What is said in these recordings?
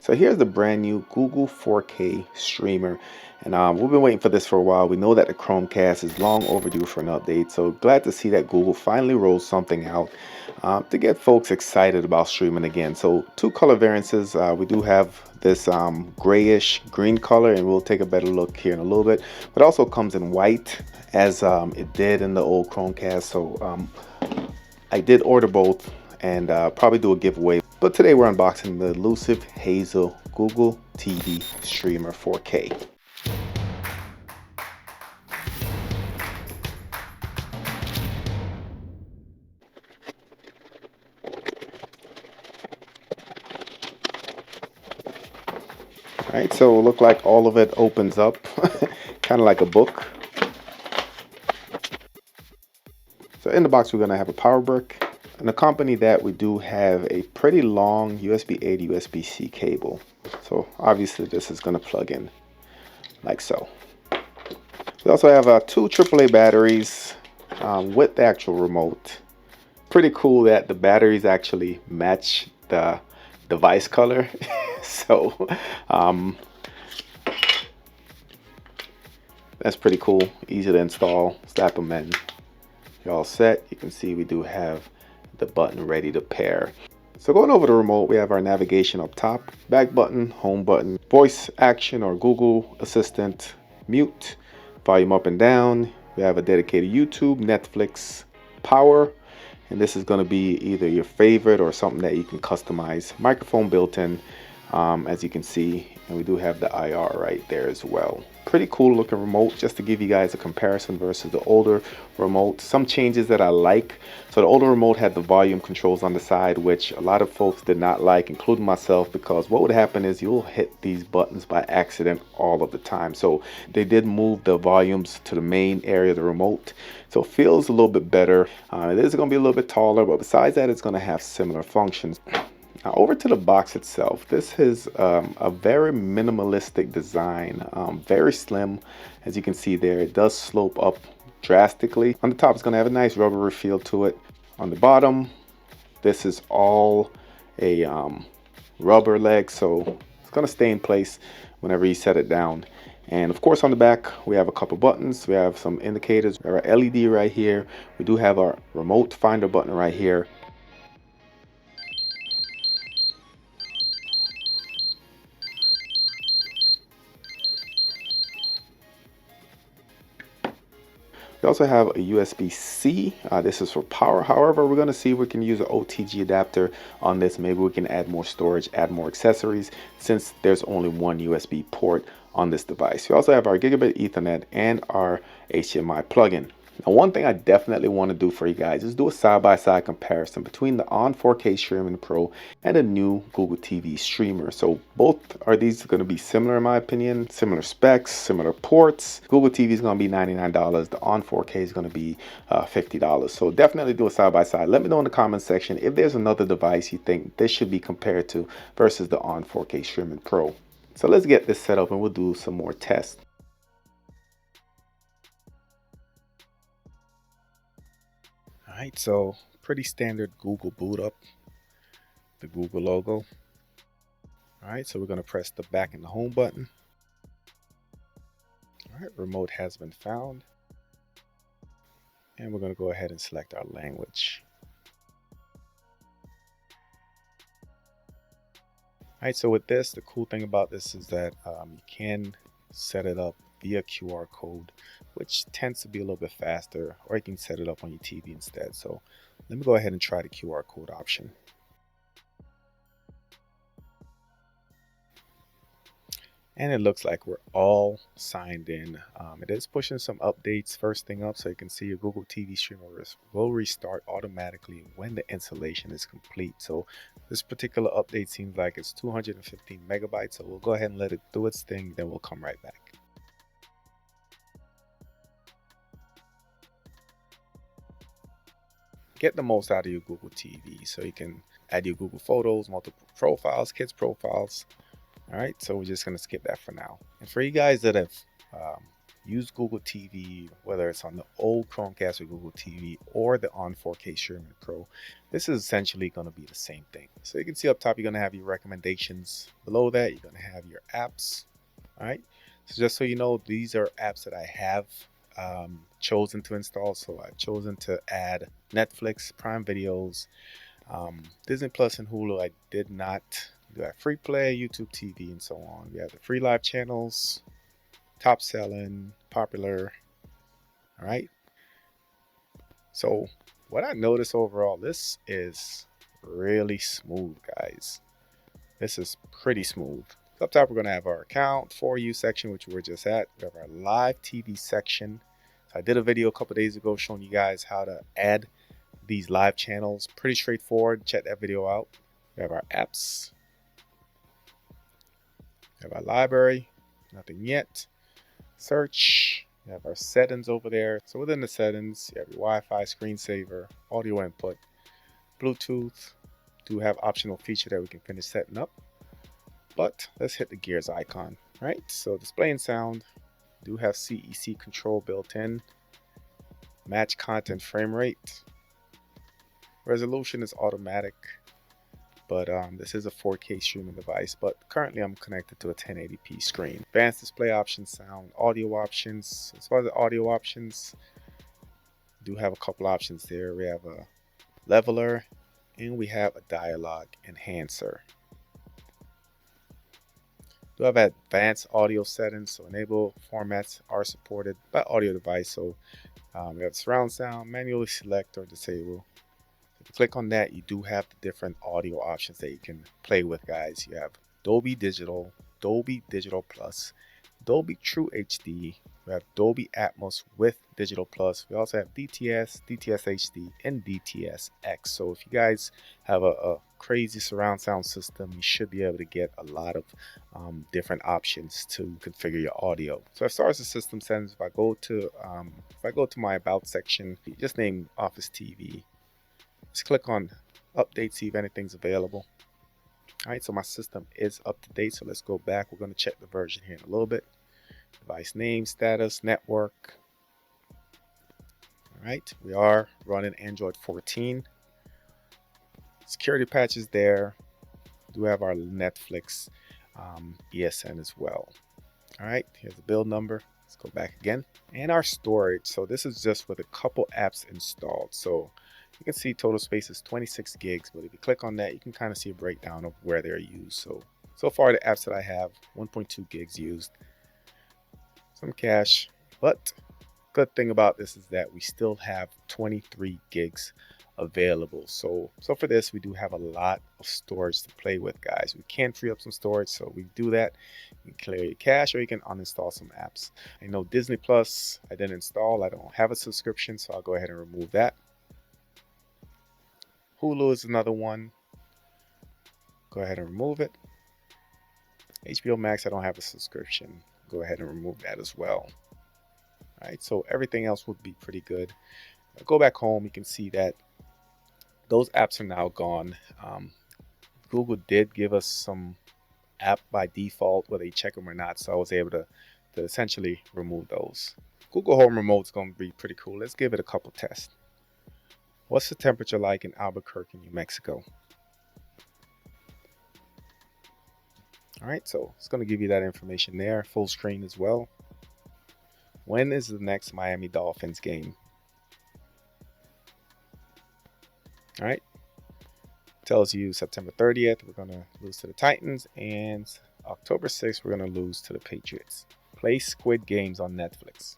So here's the brand new Google 4K streamer, and we've been waiting for this for a while. We know that the Chromecast is long overdue for an update, so glad to see that Google finally rolled something out to get folks excited about streaming again. So two color variances. We do have this grayish green color, and we'll take a better look here in a little bit. But also comes in white, as it did in the old Chromecast. So I did order both, and probably do a giveaway. But today we're unboxing the elusive Hazel Google TV Streamer 4K. All right, so it look like all of it opens up, kind of like a book. So in the box we're gonna have a power brick, and accompany that we do have a pretty long USB-A to USB-C cable. So obviously this is gonna plug in like so. We also have two AAA batteries with the actual remote. Pretty cool that the batteries actually match the device color. So that's pretty cool, easy to install. Slap them in, you're all set. You can see we do have the button ready to pair. So going over the remote, we have our navigation up top, back button, home button, voice action or Google Assistant, mute, volume up and down. We have a dedicated YouTube, Netflix, power, and this is going to be either your favorite or something that you can customize. Microphone built in, as you can see, and we do have the IR right there as well. Pretty cool looking remote, just to give you guys a comparison versus the older remote. Some changes that I like. So the older remote had the volume controls on the side, which a lot of folks did not like, including myself, because what would happen is you'll hit these buttons by accident all of the time. So they did move the volumes to the main area of the remote, so it feels a little bit better. It is going to be a little bit taller, but besides that, it's going to have similar functions. Now over to the box itself, this is a very minimalistic design, very slim. As you can see there, it does slope up drastically. On the top, it's going to have a nice rubbery feel to it. On the bottom, this is all a rubber leg, so it's going to stay in place whenever you set it down. And of course on the back, we have a couple buttons. We have some indicators, our LED right here. We do have our remote finder button right here. We also have a USB-C. This is for power. However, we're going to see if we can use an OTG adapter on this. Maybe we can add more storage, add more accessories, since there's only one USB port on this device. We also have our Gigabit Ethernet and our HDMI plug-in. Now, one thing I definitely want to do for you guys is do a side-by-side comparison between the ON 4K Streaming Pro and the new Google TV streamer. So both are these going to be similar in my opinion, similar specs, similar ports. Google TV is going to be $99. The ON 4K is going to be $50. So definitely do a side-by-side. Let me know in the comment section if there's another device you think this should be compared to versus the ON 4K Streaming Pro. So let's get this set up and we'll do some more tests. Alright, so pretty standard Google boot up, the Google logo. Alright, so we're going to press the back and the home button. Alright, remote has been found. And we're going to go ahead and select our language. Alright, so with this, the cool thing about this is that you can set it up via QR code, which tends to be a little bit faster, or you can set it up on your TV instead. So let me go ahead and try the QR code option. And it looks like we're all signed in. It is pushing some updates first thing up, so you can see your Google TV streamer will restart automatically when the installation is complete. So this particular update seems like it's 215 megabytes, so we'll go ahead and let it do its thing, then we'll come right back. Get the most out of your Google TV, so you can add your Google Photos, multiple profiles, kids profiles. All right, so we're just going to skip that for now. And for you guys that have use Google TV, whether it's on the old Chromecast or Google TV or the on 4K Streaming Pro, this is essentially going to be the same thing. So you can see up top, you're going to have your recommendations. Below that, you're going to have your apps. All right. So just so you know, these are apps that I have chosen to install. So I've chosen to add Netflix, Prime Videos, Disney Plus, and Hulu. I did not. You have Free Play, YouTube TV, and so on. We have the free live channels, top selling, popular. All right. So what I noticed overall, this is really smooth, guys. This is pretty smooth. So up top, we're going to have our account for you section, which we're just at. We have our live TV section. So I did a video a couple days ago showing you guys how to add these live channels. Pretty straightforward. Check that video out. We have our apps. We have our library. Nothing yet. Search. We have our settings over there. So within the settings, you have your Wi-Fi, screensaver, audio input, Bluetooth. Do have optional feature that we can finish setting up. But let's hit the gears icon. Right. So display and sound. Do have CEC control built in. Match content frame rate. Resolution is automatic. But this is a 4K streaming device, but currently I'm connected to a 1080p screen. Advanced display options, sound, audio options. As far as the audio options, do have a couple options there. We have a leveler and we have a dialogue enhancer. Do have advanced audio settings, so enable formats are supported by audio device. So we have surround sound, manually select or disable. If you click on that, you do have the different audio options that you can play with, guys. You have Dolby Digital, Dolby Digital Plus, Dolby True HD. We have Dolby Atmos with Digital Plus. We also have DTS, DTS HD, and DTS X. So if you guys have a crazy surround sound system, you should be able to get a lot of different options to configure your audio. So as far as the system settings, if I go to my About section, just name Office TV. Let's click on update, see if anything's available. All right, so my system is up to date. So let's go back. We're going to check the version here in a little bit. Device name, status, network. All right, we are running Android 14. Security patches there. We do have our Netflix ESN as well. All right, here's the build number. Let's go back again. And our storage. So this is just with a couple apps installed. So you can see total space is 26 gigs, but if you click on that, you can kind of see a breakdown of where they're used. So far the apps that I have, 1.2 gigs used, some cache, but good thing about this is that we still have 23 gigs available. So for this, we do have a lot of storage to play with, guys. We can free up some storage, so we do that. You can clear your cache or you can uninstall some apps. I know Disney Plus I didn't install. I don't have a subscription, so I'll go ahead and remove that. Hulu is another one. Go ahead and remove it. HBO Max, I don't have a subscription. Go ahead and remove that as well. All right, so everything else would be pretty good. I'll go back home, you can see that those apps are now gone. Google did give us some app by default, whether you check them or not, so I was able to essentially remove those. Google Home Remote is going to be pretty cool. Let's give it a couple tests. What's the temperature like in Albuquerque, New Mexico? All right, so it's going to give you that information there, full screen as well. When is the next Miami Dolphins game? All right, tells you September 30th, we're going to lose to the Titans, and October 6th, we're going to lose to the Patriots. Play Squid Games on Netflix.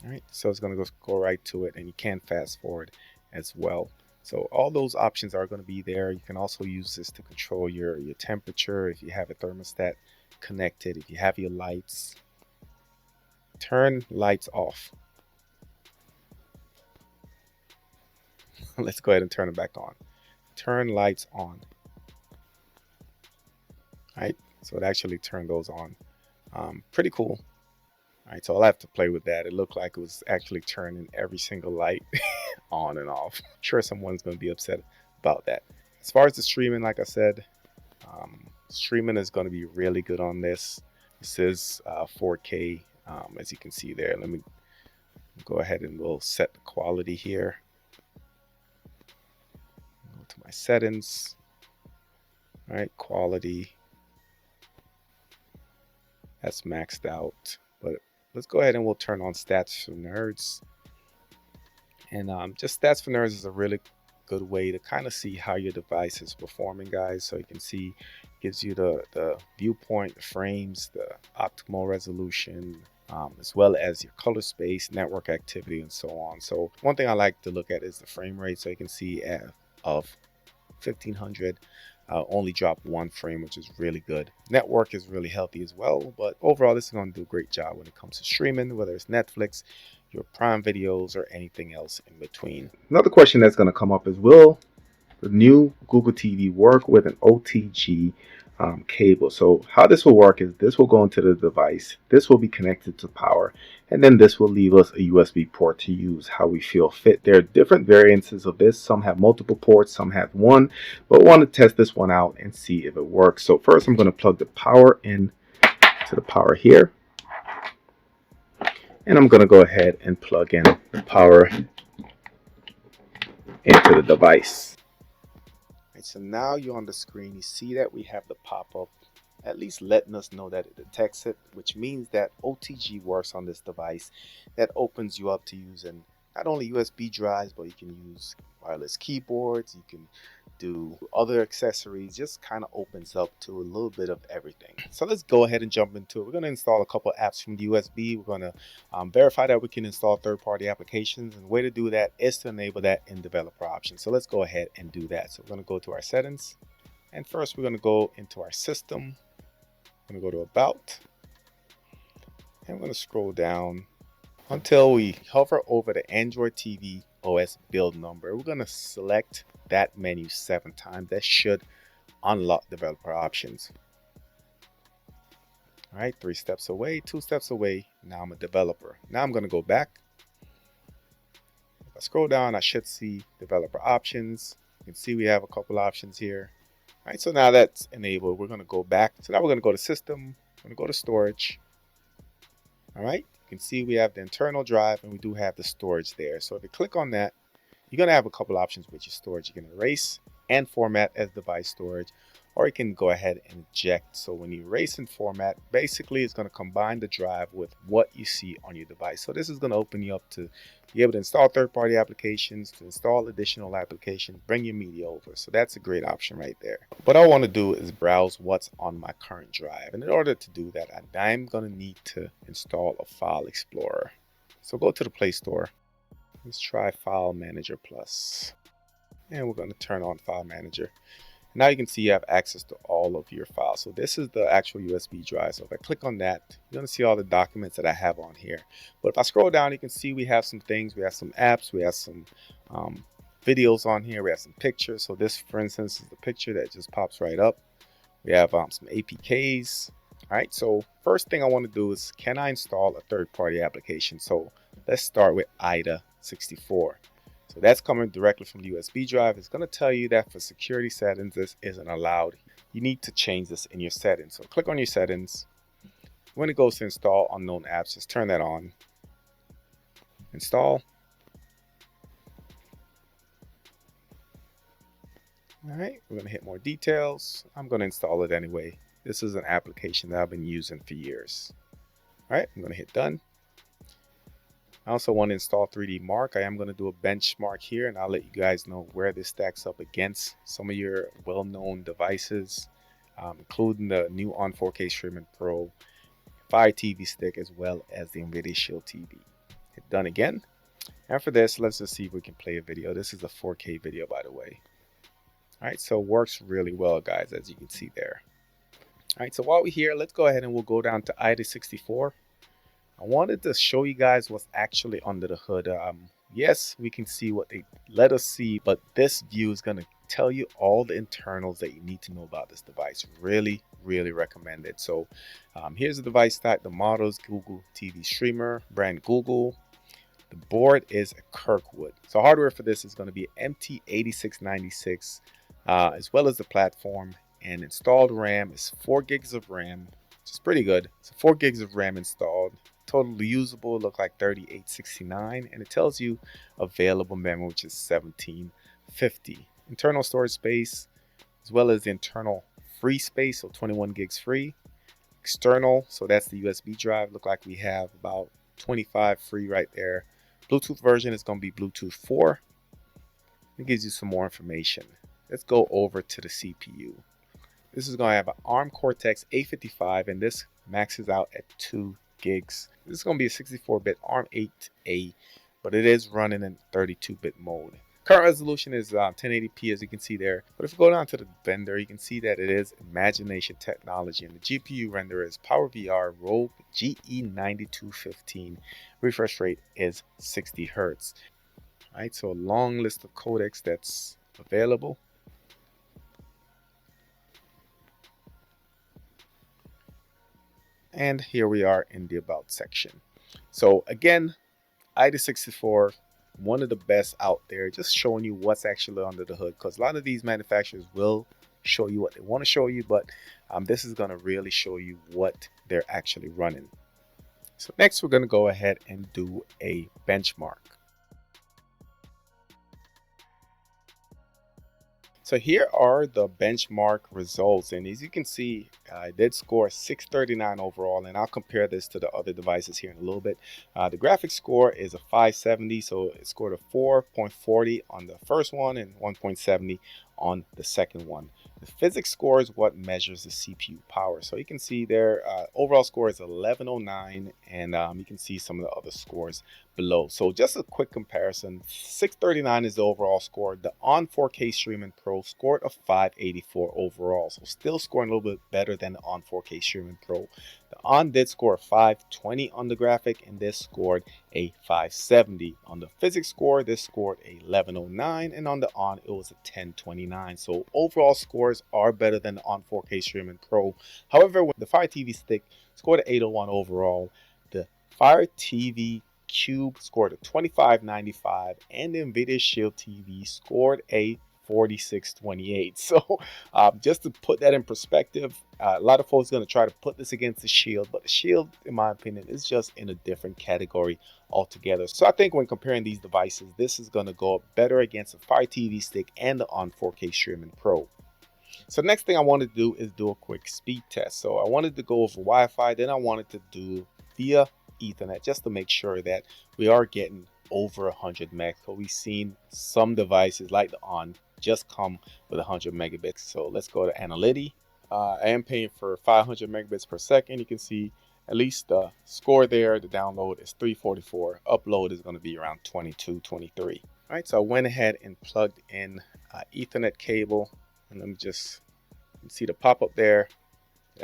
All right, so it's going to go right to it, and you can fast forward as well. So all those options are going to be there. You can also use this to control your temperature if you have a thermostat connected, if you have your lights. Turn lights off. Let's go ahead and turn them back on. Turn lights on. All right, so it actually turned those on. Pretty cool. All right, so I'll have to play with that. It looked like it was actually turning every single light on and off. I'm sure someone's going to be upset about that. As far as the streaming, like I said, Streaming is going to be really good on this. This is 4K, as you can see there. Let me go ahead and we'll set the quality here. Go to my settings. All right, quality. That's maxed out. But let's go ahead and we'll turn on Stats for Nerds. And just Stats for Nerds is a really good way to kind of see how your device is performing, guys. So you can see, gives you the viewpoint, the frames, the optimal resolution, as well as your color space, network activity, and so on. So one thing I like to look at is the frame rate. So you can see of 1500 only drop 1 frame, which is really good. Network is really healthy as well, but overall this is going to do a great job when it comes to streaming, whether it's Netflix, your Prime videos, or anything else in between. Another question that's going to come up is, will the new Google TV work with an OTG cable? So how this will work is this will go into the device, this will be connected to power, and then this will leave us a USB port to use how we feel fit. There are different variances of this. Some have multiple ports, some have one, but we want to test this one out and see if it works. So first I'm going to plug the power in to the power here, and I'm going to go ahead and plug in the power into the device. So now you're on the screen, you see that we have the pop-up at least letting us know that it detects it, which means that OTG works on this device. That opens you up to using not only USB drives, but you can use wireless keyboards, you can do other accessories. Just kind of opens up to a little bit of everything. So let's go ahead and jump into it. We're going to install a couple apps from the USB. We're going to verify that we can install third-party applications, and the way to do that is to enable that in developer options. So let's go ahead and do that. So we're going to go to our settings, and first we're going to go into our system. I'm going to go to about, and we're going to scroll down until we hover over the Android TV OS build number. We're going to select that menu 7 times. That should unlock developer options. All right, 3 steps away, 2 steps away. Now I'm a developer. Now I'm going to go back. If I scroll down, I should see developer options. You can see we have a couple options here. All right, so now that's enabled. We're going to go back. So now we're going to go to system. We're going to go to storage. All right, you can see we have the internal drive, and we do have the storage there. So if you click on that, you're going to have a couple options with your storage. You can erase and format as device storage, or you can go ahead and eject. So when you erase and format, basically it's going to combine the drive with what you see on your device. So this is going to open you up to be able to install third-party applications, to install additional applications, bring your media over. So that's a great option right there. What I want to do is browse what's on my current drive. And in order to do that, I'm going to need to install a file explorer. So go to the Play Store. Let's try File Manager Plus. And we're going to turn on File Manager. Now you can see you have access to all of your files. So this is the actual USB drive. So if I click on that, you're going to see all the documents that I have on here. But if I scroll down, you can see we have some things. We have some apps. We have some videos on here. We have some pictures. So this, for instance, is the picture that just pops right up. We have some APKs. All right. So first thing I want to do is, can I install a third-party application? So let's start with IDA64. So that's coming directly from the USB drive. It's going to tell you that for security settings, this isn't allowed. You need to change this in your settings. So click on your settings. When it goes to install unknown apps, just turn that on. Install. All right, we're going to hit more details. I'm going to install it anyway. This is an application that I've been using for years. All right, I'm going to hit done. I also want to install 3D Mark. I am going to do a benchmark here, and I'll let you guys know where this stacks up against some of your well-known devices, including the new On 4K Streaming Pro, Fire TV Stick, as well as the NVIDIA Shield TV. Hit done again. After this, let's just see if we can play a video. This is a 4K video, by the way. All right, so it works really well, guys, as you can see there. All right, so while we're here, let's go ahead and we'll go down to IDA64. I wanted to show you guys what's actually under the hood. Yes, we can see what they let us see, but this view is going to tell you all the internals that you need to know about this device. Really, really recommend it. So here's the device type. The model is Google TV Streamer, brand Google. The board is a Kirkwood. So hardware for this is going to be MT8696, as well as the platform and installed RAM is 4 gigs of RAM, which is pretty good. So 4 gigs of RAM installed. Totally usable, look like 3869, and it tells you available memory, which is 1750. Internal storage space, as well as the internal free space, so 21 gigs free. External, so that's the USB drive, look like we have about 25 free right there. Bluetooth version is going to be Bluetooth 4. It gives you some more information. Let's go over to the CPU. This is going to have an ARM Cortex A55, and this maxes out at 2 gigs. This is going to be a 64-bit ARM 8A, but it is running in 32-bit mode. Current resolution is 1080p, as you can see there. But if you go down to the vendor, you can see that it is Imagination Technology, and the GPU renderer is PowerVR Rogue GE9215. Refresh rate is 60 Hz. All right, so a long list of codecs that's available. And here we are in the About section. So again, ID64, one of the best out there, just showing you what's actually under the hood, because a lot of these manufacturers will show you what they want to show you, but this is going to really show you what they're actually running. So next we're going to go ahead and do a benchmark. So here are the benchmark results, and as you can see, I did score 639 overall, and I'll compare this to the other devices here in a little bit. The graphics score is a 570, so it scored a 4.40 on the first one and 1.70 on the second one. The physics score is what measures the CPU power. So you can see there, overall score is 1109, and you can see some of the other scores below. So just a quick comparison, 639 is the overall score. The On 4K Streaming Pro scored a 584 overall, so still scoring a little bit better than the On 4K Streaming Pro. The On did score a 520 on the graphic, and this scored a 570. On the physics score, this scored a 1109, and on the On it was a 1029. So overall scores are better than the On 4K Streaming Pro. However, when the Fire TV Stick scored an 801 overall, the Fire TV Cube scored a 2595, and the Nvidia Shield TV scored a 4628. So just to put that in perspective, a lot of folks are going to try to put this against the Shield, but the Shield, in my opinion, is just in a different category altogether. So I think when comparing these devices, this is going to go better against the Fire TV Stick and the On 4K Streaming Pro. So next thing I wanted to do is do a quick speed test. So I wanted to go over Wi-Fi, then I wanted to do via Ethernet, just to make sure that we are getting over 100 megs. So we've seen some devices like the On just come with 100 megabits. So let's go to Analytics. I am paying for 500 megabits per second. You can see at least the score there. The download is 344. Upload is going to be around 22, 23. All right, so I went ahead and plugged in Ethernet cable, and let me just see the pop-up there.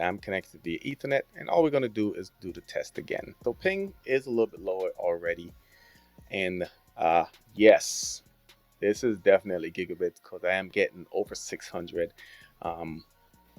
I'm connected via Ethernet, and all we're going to do is do the test again. So ping is a little bit lower already, and yes, this is definitely gigabits, because I am getting over 600 on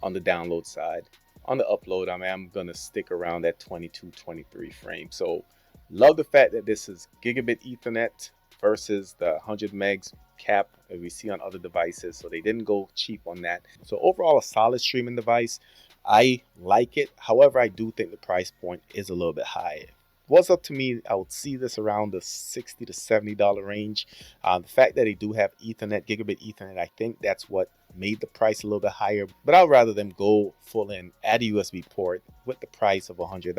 the download side. On the upload, I am going to stick around that 22, 23 frame. So love the fact that this is gigabit Ethernet versus the 100 megs cap that we see on other devices. So they didn't go cheap on that. So overall, a solid streaming device. I like it. However, I do think the price point is a little bit high. Was up to me, I would see this around the $60 to $70 range. The fact that they do have Ethernet, gigabit Ethernet, I think that's what made the price a little bit higher. But I'd rather them go full in, add a USB port with the price of $100,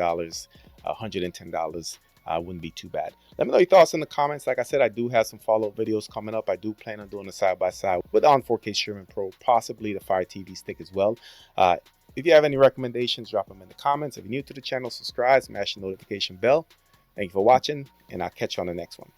$110. Wouldn't be too bad. Let me know your thoughts in the comments. Like I said, I do have some follow-up videos coming up. I do plan on doing a side-by-side with the On 4K Streaming Pro, possibly the Fire TV Stick as well. If you have any recommendations, drop them in the comments. If you're new to the channel, subscribe, smash the notification bell. Thank you for watching, and I'll catch you on the next one.